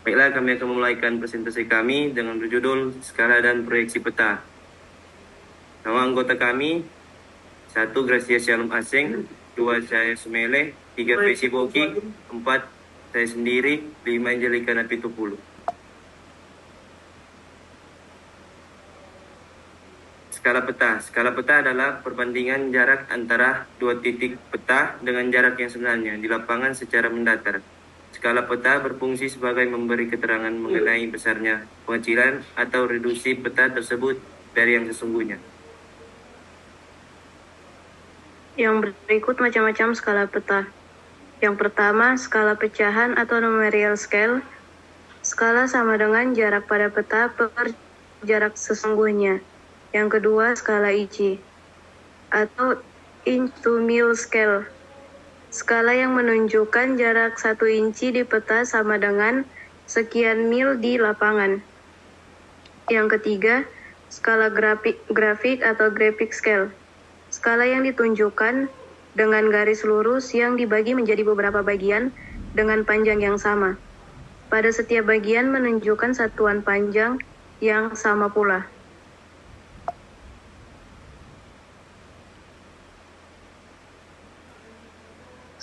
Baiklah, kami akan memulaikan presentasi kami dengan berjudul Skala dan Proyeksi Peta. Nama anggota kami: 1. Gracia Shalom Aseng, 2. saya Sumele, 3. Pesi Boki, 4. saya sendiri, 5. Angelika Napitupulu. Skala peta. Skala peta adalah perbandingan jarak antara dua titik peta dengan jarak yang sebenarnya di lapangan secara mendatar. Skala peta berfungsi sebagai memberi keterangan mengenai besarnya pengecilan atau reduksi peta tersebut dari yang sesungguhnya. Yang berikut macam-macam skala peta. Yang pertama, skala pecahan atau numerical scale. Skala sama dengan jarak pada peta per jarak sesungguhnya. Yang kedua, skala inci atau inch to mil scale. Skala yang menunjukkan jarak 1 inci di peta sama dengan sekian mil di lapangan. Yang ketiga, skala grafik atau graphic scale. Skala yang ditunjukkan dengan garis lurus yang dibagi menjadi beberapa bagian dengan panjang yang sama. Pada setiap bagian menunjukkan satuan panjang yang sama pula.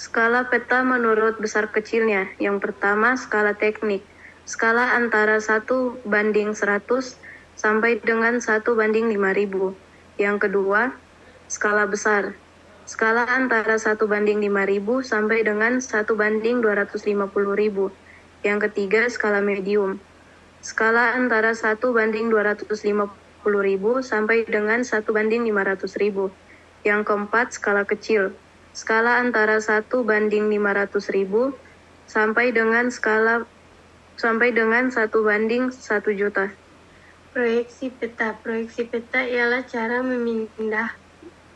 Skala peta menurut besar kecilnya. Yang pertama, skala teknik. Skala antara 1:100 sampai dengan 1:5000. Yang kedua, skala besar. Skala antara 1:5000 sampai dengan 1:250.000. Yang ketiga, skala medium. Skala antara 1:250.000 sampai dengan 1:500.000. Yang keempat, skala kecil. Skala antara 1:500.000 sampai dengan 1:1 juta. Proyeksi peta. Proyeksi peta ialah cara memindah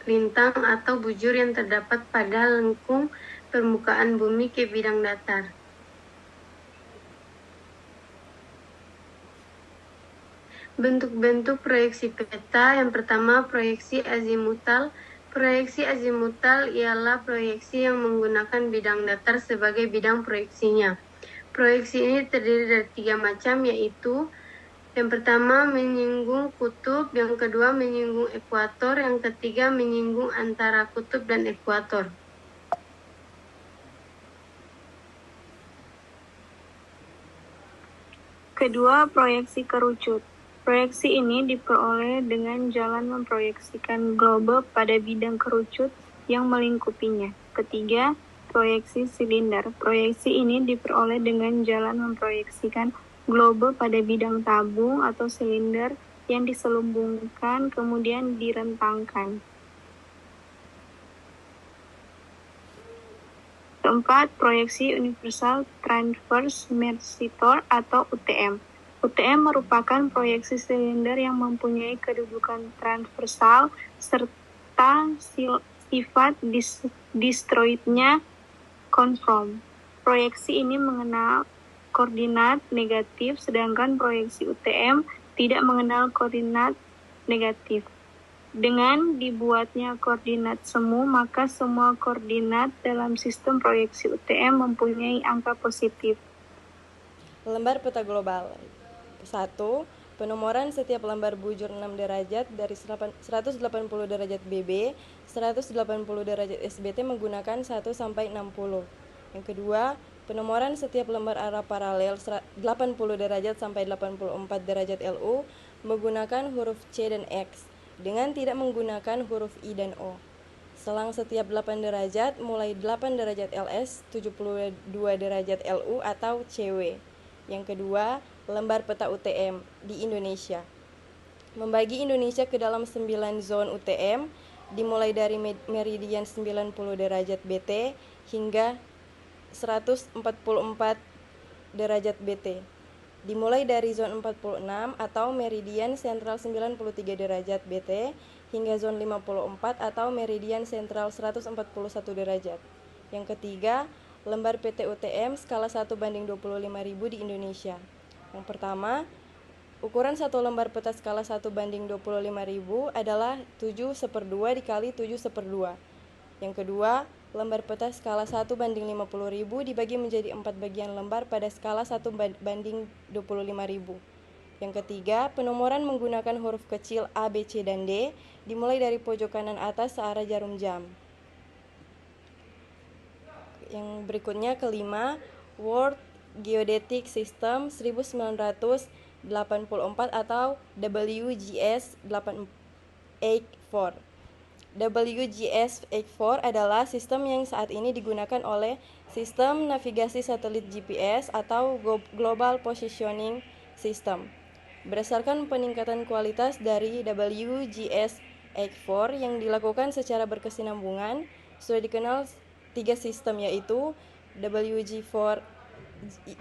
lintang atau bujur yang terdapat pada lengkung permukaan bumi ke bidang datar. Bentuk-bentuk proyeksi peta. Yang pertama, proyeksi azimutal. Proyeksi azimutal ialah proyeksi yang menggunakan bidang datar sebagai bidang proyeksinya. Proyeksi ini terdiri dari 3 macam, yaitu yang pertama menyinggung kutub, yang kedua menyinggung ekuator, yang ketiga menyinggung antara kutub dan ekuator. Kedua, proyeksi kerucut. Proyeksi ini diperoleh dengan jalan memproyeksikan globe pada bidang kerucut yang melingkupinya. Ketiga, proyeksi silinder. Proyeksi ini diperoleh dengan jalan memproyeksikan globe pada bidang tabung atau silinder yang diselubungkan kemudian direntangkan. Keempat, proyeksi universal transverse mercator atau UTM. UTM merupakan proyeksi silinder yang mempunyai kedudukan transversal serta sifat distroidnya konform. Proyeksi ini mengenal koordinat negatif, sedangkan proyeksi UTM tidak mengenal koordinat negatif. Dengan dibuatnya koordinat semu, maka semua koordinat dalam sistem proyeksi UTM mempunyai angka positif. Lembar peta global. 1. Penomoran setiap lembar bujur 6 derajat dari 180 derajat BB, 180 derajat SBT menggunakan 1 sampai 60. Yang kedua, penomoran setiap lembar arah paralel 80 derajat sampai 84 derajat LU menggunakan huruf C dan X dengan tidak menggunakan huruf I dan O. Selang setiap 8 derajat mulai 8 derajat LS, 72 derajat LU atau CW. Yang kedua, lembar peta UTM di Indonesia. Membagi Indonesia ke dalam 9 zon UTM, dimulai dari meridian 90 derajat BT hingga 144 derajat BT. Dimulai dari zon 46 atau meridian sentral 93 derajat BT hingga zon 54 atau meridian sentral 141 derajat. Yang ketiga, lembar PT UTM skala 1:25.000 di Indonesia. Yang pertama, ukuran satu lembar peta skala 1:25.000 adalah 7/2 dikali 7/2. Yang kedua, lembar peta skala 1:50.000 dibagi menjadi 4 bagian lembar pada skala 1:25.000. Yang ketiga, penomoran menggunakan huruf kecil A, B, C, dan D dimulai dari pojok kanan atas searah jarum jam. Yang berikutnya kelima, World Geodetic System 1984 atau WGS 84. WGS 84 adalah sistem yang saat ini digunakan oleh Sistem Navigasi Satelit GPS atau Global Positioning System. Berdasarkan peningkatan kualitas dari WGS 84 yang dilakukan secara berkesinambungan, sudah dikenal 3 sistem, yaitu WGS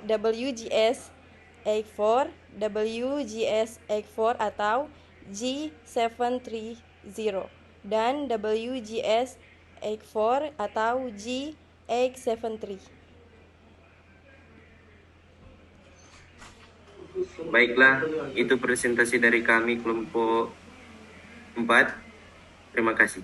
84, WGS 84 atau G730 dan WGS 84 atau G873. Baiklah, itu presentasi dari kami kelompok 4. Terima kasih.